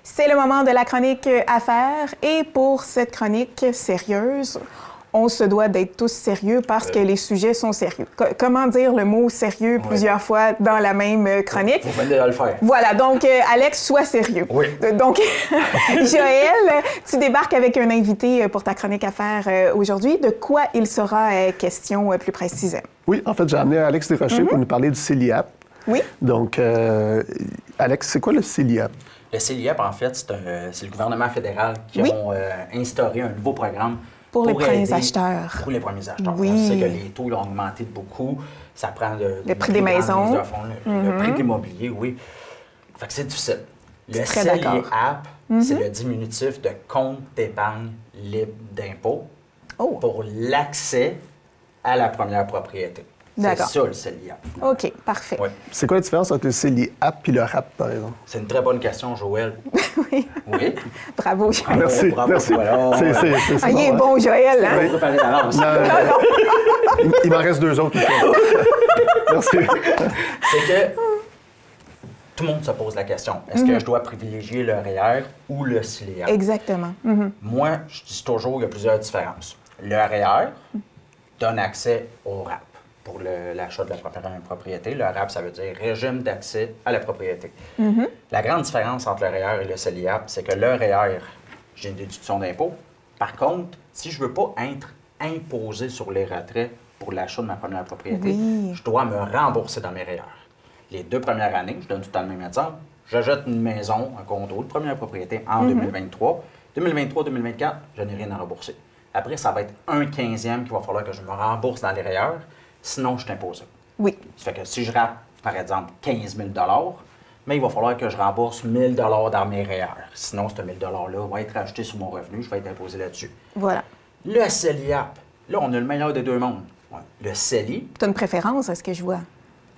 C'est le moment de la chronique affaires et pour cette chronique sérieuse, on se doit d'être tous sérieux parce que les sujets sont sérieux. Comment dire le mot sérieux plusieurs fois dans la même chronique? Vous venez de le faire. Voilà, donc Alex, sois sérieux. Oui. Donc, Joël, tu débarques avec un invité pour ta chronique affaires aujourd'hui. De quoi il sera question plus précisément? Oui, en fait, j'ai amené Alex Desrochers pour nous parler du CELIAP. Oui. Donc, Alex, c'est quoi le CELIAP? Le CELIAP, en fait, c'est le gouvernement fédéral qui ont instauré un nouveau programme pour les premiers aider, acheteurs. Pour les premiers acheteurs. Oui. On sait que les taux ont augmenté de beaucoup. Ça prend le prix des maisons. Le prix de l'immobilier, oui. Fait que c'est difficile. Le très d'accord. CELIAP, c'est le diminutif de compte d'épargne libre d'impôt pour l'accès à la première propriété. C'est ça, le CELIAP. OK, parfait. Oui. C'est quoi la différence entre le CELIAP et le RAP, par exemple? C'est une très bonne question, Joël. Oui. Oui. Bravo, Joël. Merci. Bravo. Merci. Voilà. Il est bon, Joël. Hein? Oui. Il m'en reste 2 autres. Merci. C'est que tout le monde se pose la question. Est-ce que je dois privilégier le REER ou le CELIAP? Exactement. Moi, je dis toujours qu'il y a plusieurs différences. Le REER donne accès au RAP pour l'achat de la propriété. Le RAP, ça veut dire Régime d'accès à la propriété. La grande différence entre le REER et le CELIAP, c'est que le REER, j'ai une déduction d'impôt. Par contre, si je ne veux pas être imposé sur les retraits pour l'achat de ma première propriété, je dois me rembourser dans mes REER. Les 2 premières années, je donne tout le temps le même exemple, j'achète une maison, un condo de première propriété en 2023. 2023-2024, je n'ai rien à rembourser. Après, ça va être 1/15e qu'il va falloir que je me rembourse dans les REER, sinon je suis imposé. Oui. Ça fait que si je rate, par exemple, 15 000 mais il va falloir que je rembourse 1 000 dans mes REER. Sinon, ce 1 000 $-là va être ajouté sur mon revenu, je vais être imposé là-dessus. Voilà. Le CELIAP, là, on a le meilleur des deux mondes. Le CELI... Tu as une préférence, à ce que je vois?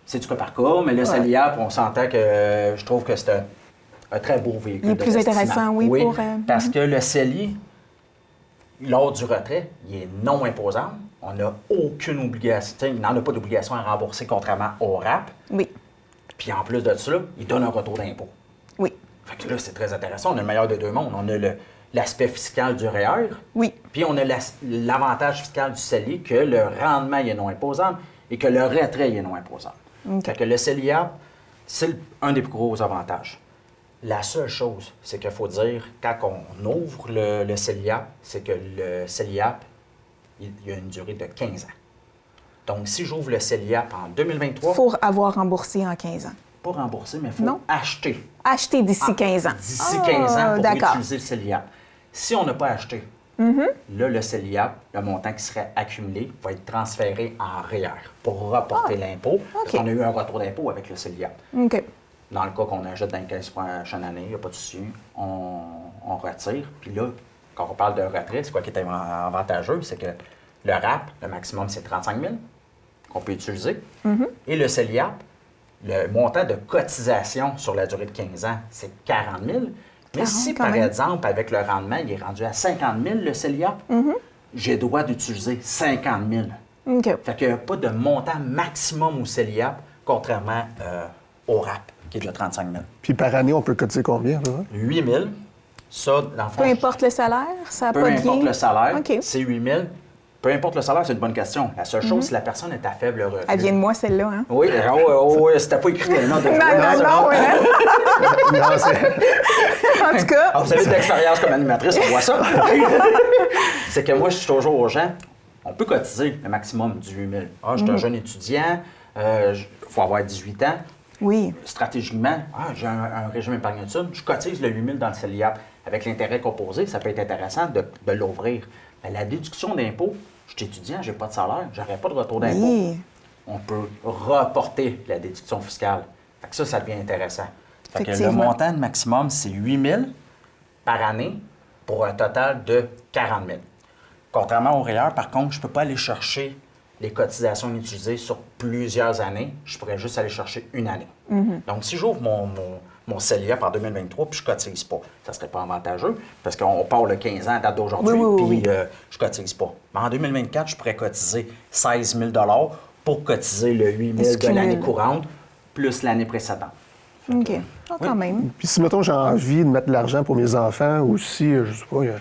C'est du cas par cas, mais le CELIAP, on s'entend que je trouve que c'est un très beau véhicule. Il est plus intéressant, oui, pour... parce que le CELI, lors du retrait, il est non imposable. On n'a aucune obligation, il n'en a pas d'obligation à rembourser contrairement au RAP. Oui. Puis en plus de ça, il donne un retour d'impôt. Oui. Fait que là, c'est très intéressant. On a le meilleur des deux mondes. On a l'aspect fiscal du REER. Oui. Puis on a l'avantage fiscal du CELI que le rendement est non imposable et que le retrait est non imposable. Fait que le CELIAP, c'est un des plus gros avantages. La seule chose, c'est qu'il faut dire, quand on ouvre le CELIAP, c'est que le CELIAP, il y a une durée de 15 ans. Donc, si j'ouvre le CELIAP en 2023... Il faut avoir remboursé en 15 ans. Pas rembourser, mais il faut acheter. Acheter d'ici 15 ans. D'ici 15 ans pour utiliser le CELIAP. Si on n'a pas acheté, là, le CELIAP, le montant qui serait accumulé, va être transféré en REER pour reporter l'impôt. Parce qu'on a eu un retour d'impôt avec le CELIAP. OK. Dans le cas qu'on achète dans les 15 prochaines années, il n'y a pas de souci, on retire. Puis là, quand on parle de retrait, c'est quoi qui est avantageux? C'est que le RAP, le maximum, c'est 35 000 qu'on peut utiliser. Et le CELIAP, le montant de cotisation sur la durée de 15 ans, c'est 40 000. Mais si, par exemple, avec le rendement, il est rendu à 50 000, le CELIAP, j'ai le droit d'utiliser 50 000. OK. Fait qu'il n'y a pas de montant maximum au CELIAP, contrairement au RAP, qui est de 35 000. Puis par année, on peut cotiser combien, là? 8 000. Ça, dans le fond... Peu importe le salaire, ça n'a pas de lien? Peu importe le salaire, OK. c'est 8 000. Peu importe le salaire, c'est une bonne question. La seule chose, si la personne est à faible revenu... Elle vient de moi, celle-là, hein? Oui, c'était pas écrit le nom de... Non, en tout cas... vous avez de l'expérience comme animatrice, on voit ça. C'est que moi, je suis toujours aux gens, on peut cotiser le maximum du 8 000. Ah, je suis un jeune étudiant, il faut avoir 18 ans. Oui. Stratégiquement, j'ai un régime épargne-études, je cotise le 8 000 dans le CELIAP. Avec l'intérêt composé, ça peut être intéressant de l'ouvrir. Mais la déduction d'impôt, je suis étudiant, je n'ai pas de salaire, je n'aurai pas de retour d'impôt. Oui. On peut reporter la déduction fiscale. Fait que ça devient intéressant. Fait que le montant maximum, c'est 8 000 par année pour un total de 40 000. Contrairement au REER, par contre, je ne peux pas aller chercher les cotisations inutilisées sur plusieurs années. Je pourrais juste aller chercher une année. Donc, si j'ouvre mon CELIAP en 2023 puis je ne cotise pas, ça ne serait pas avantageux parce qu'on part le 15 ans à date d'aujourd'hui puis je ne cotise pas. Mais en 2024, je pourrais cotiser 16 000 pour cotiser le 8 000 de l'année courante plus l'année précédente. OK. Quand même. Puis si, mettons, j'ai envie de mettre de l'argent pour mes enfants, ou si, je sais pas, il y a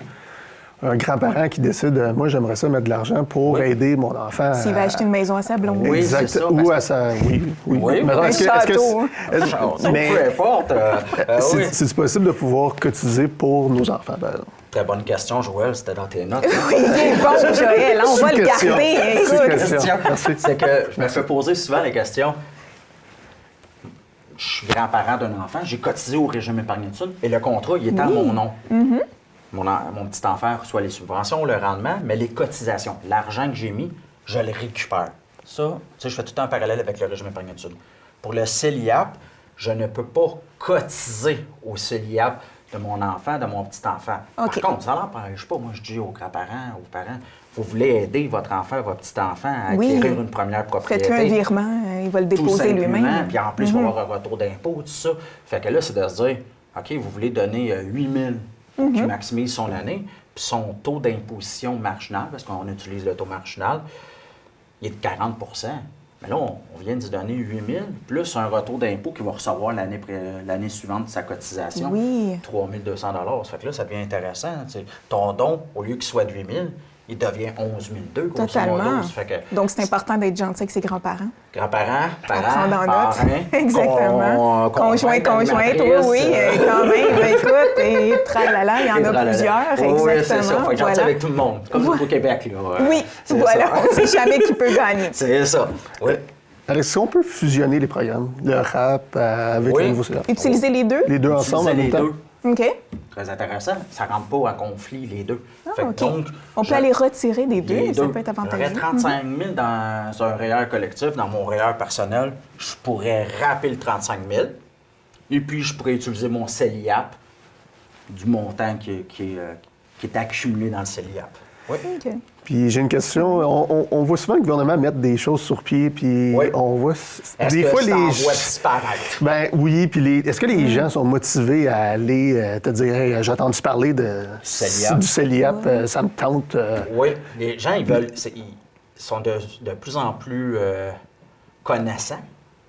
un grand-parent qui décide, moi, j'aimerais ça mettre de l'argent pour aider mon enfant. S'il va acheter une maison à sa blonde. Oui, c'est ça, parce Ou que- à sa... Oui, oui. Oui, Mais oui. est-ce que- Un est-ce que château, c'est- mais Peu importe. Oui. c'est possible de pouvoir cotiser pour nos enfants, par exemple? Très bonne question, Joël, c'était dans tes notes. Oui, bon, Joël, on va le Sous-question. garder. Sous-question. Écoute, Merci. C'est que je me fais poser souvent la question. Je suis grand-parent d'un enfant, j'ai cotisé au régime épargne études et le contrat, il est à mon nom. Mon petit enfant reçoit les subventions, le rendement, mais les cotisations, l'argent que j'ai mis, je le récupère. Ça, tu sais, je fais tout un parallèle avec le régime épargne études. Pour le CELIAP, je ne peux pas cotiser au CELIAP de mon enfant, de mon petit-enfant. OK. Par contre, ça l'empêche pas. Moi, je dis aux grands-parents, aux parents, vous voulez aider votre enfant, votre petit-enfant à Oui. acquérir une première propriété. faites-lui un virement, il va le Tout déposer simplement, lui-même. puis en plus, il va avoir un retour d'impôt, tout ça. Fait que là, c'est de se dire, OK, vous voulez donner 8 000 qui maximise son année, puis son taux d'imposition marginal, parce qu'on utilise le taux marginal, il est de 40 Mais là, on vient de se donner 8 000 plus un retour d'impôt qu'il va recevoir l'année suivante de sa cotisation. Oui. 3 200 Ça fait que là, ça devient intéressant. Tu sais. Ton don, au lieu qu'il soit de 8 000, il devient 11 200, grosso Totalement. modo. Ça fait que Donc, c'est important d'être gentil avec ses grands-parents. grands-parents, À parents, prendre en note. parrains, Exactement. Conjoint, conjointe, oui, oui, quand même. Écoute, et tralala, il y en a plusieurs. Oui, c'est ça. Exactement. Faut être gentil Voilà. avec tout le monde. Comme au Québec, là. Oui, C'est voilà. ça. On ne sait jamais qui peut gagner. C'est ça. Oui. Alors, est-ce qu'on peut fusionner les programmes, le RAP avec Oui. le nouveau CELIAP? Utiliser les deux? Les deux ensemble en Utiliser même les temps? deux. OK. Très intéressant. Ça ne rentre pas en conflit, les deux. Ah, Fait que OK. donc, On peut aller retirer des deux, les ça deux. peut être J'aurais avantageux. 35 000 dans un REER collectif, dans mon REER personnel. Je pourrais rapper le 35 000. Et puis, je pourrais utiliser mon CELIAP du montant qui est accumulé dans le CELIAP. Oui. OK. Puis j'ai une question. On voit souvent le gouvernement mettre des choses sur pied, puis Oui. on voit... Est-ce des que fois, ça en les... voit disparaître? Ben oui, puis est-ce que les gens sont motivés à aller te dire, hey, j'ai entendu parler CELIAP. du CELIAP, ça me tente. Oui, les gens, ils sont de plus en plus connaissants.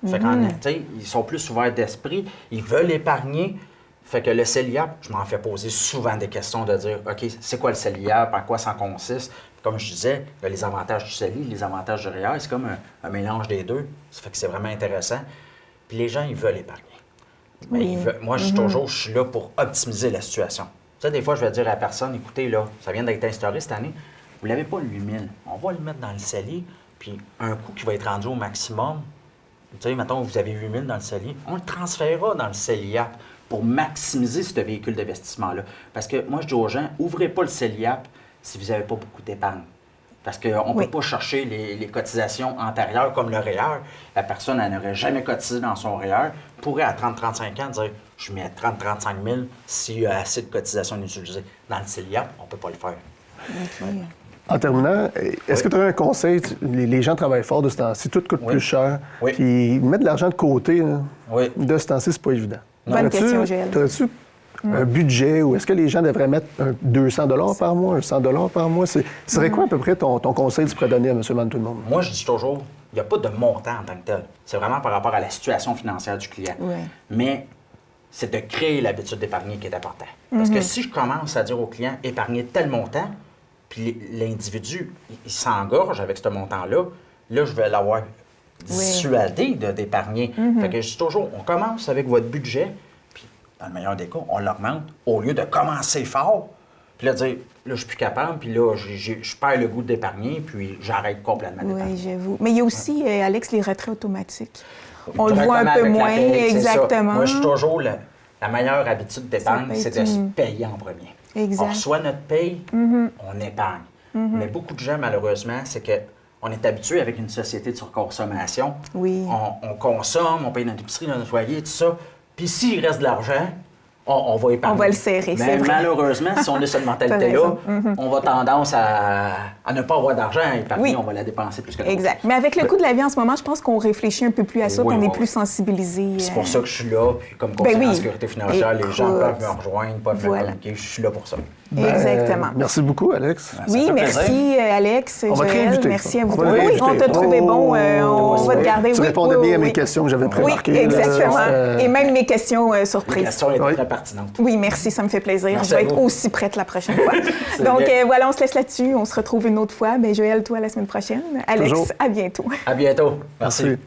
Fait qu'en été, ils sont plus ouverts d'esprit, ils veulent épargner. Fait que le CELIAP, je m'en fais poser souvent des questions de dire, OK, c'est quoi le CELIAP, en quoi ça consiste? Comme je disais, il y a les avantages du CELI, les avantages du REER, c'est comme un mélange des deux. Ça fait que c'est vraiment intéressant. Puis les gens, ils veulent épargner. Mais Oui. moi, je suis là pour optimiser la situation. Tu sais, des fois, je vais dire à la personne, écoutez, là, ça vient d'être instauré cette année, vous l'avez pas le 8 000, on va le mettre dans le CELI, puis un coût qui va être rendu au maximum, tu sais, mettons, vous avez 8 000 dans le CELI, on le transférera dans le CELIAP pour maximiser ce véhicule d'investissement-là. Parce que moi, je dis aux gens, ouvrez pas le CELIAP si vous n'avez pas beaucoup d'épargne. Parce qu'on ne Oui. peut pas chercher les cotisations antérieures comme le REER. La personne, elle n'aurait jamais cotisé dans son REER, pourrait à 30-35 ans dire « je mets 30-35 000 s'il y a assez de cotisations inutilisées ». Dans le CELIAP, on ne peut pas le faire. OK. En terminant, est-ce que tu aurais un conseil? Les gens travaillent fort de ce temps-ci, tout coûte Oui. plus cher. Oui. Puis mettre de l'argent de côté, là, Oui. de ce temps-ci, c'est pas évident. Bonne question, Joël. Aurais-tu un budget ou est-ce que les gens devraient mettre un 200 par mois, un 100 par mois? Ce serait quoi à peu près ton conseil que tu pourrais donner à monsieur, madame, tout le monde? Moi, je dis toujours, il n'y a pas de montant en tant que tel. C'est vraiment par rapport à la situation financière du client. Oui. Mais c'est de créer l'habitude d'épargner qui est important. Parce que si je commence à dire au client, épargner tel montant, puis l'individu, il s'engorge avec ce montant-là, là, je vais l'avoir dissuadé d'épargner. Fait que je dis toujours, on commence avec votre budget, puis dans le meilleur des cas, on l'augmente, au lieu de commencer fort, puis là, dire, là, je suis plus capable, puis là, je perds le goût d'épargner, puis j'arrête complètement d'épargner. Oui, j'avoue. Mais il y a aussi, Alex, les retraits automatiques. On le Directement voit un peu avec la moins, paye, c'est ça. exactement. Moi, je suis toujours la meilleure habitude d'épargne, Ça peut c'est être de se une- payer en premier. Exact. On reçoit notre paye, on épargne. Mais beaucoup de gens, malheureusement, c'est que on est habitué avec une société de surconsommation. Oui. On consomme, on paye notre épicerie, notre foyer, tout ça. Puis s'il reste de l'argent, On va épargner. On va le serrer, c'est Mais vrai. malheureusement, si on a cette mentalité-là, raison. on va tendance à ne pas avoir d'argent à épargner, Oui. on va la dépenser plus que l'autre. Exact. Mais avec le coût de la vie en ce moment, je pense qu'on réfléchit un peu plus à ça, Oui, qu'on est oui, plus oui. sensibilisé. C'est pour ça que je suis là, puis comme conseiller Ben oui. en sécurité financière, les gens Écoute. peuvent me rejoindre, peuvent me Voilà. communiquer, je suis là pour ça. Exactement. Merci beaucoup, Alex. Ça Oui, fait merci Alex, On va te Joël, réinviter. merci à vous. On va te Oui, réinviter. on t'a trouvé bon, on va te garder. Tu Oui, répondais oui, bien à oui, mes oui. questions que j'avais prémarquées. Oui, exactement. là. Et même mes questions La surprises. question était Oui. très pertinente. Oui, merci, ça me fait plaisir. Merci Je vais à être vous. aussi prête la prochaine fois. C'est Donc bien. voilà, on se laisse là-dessus. On se retrouve une autre fois. Ben, Joël, toi, la semaine prochaine. Alex, Toujours. à bientôt. À bientôt. Merci. Merci.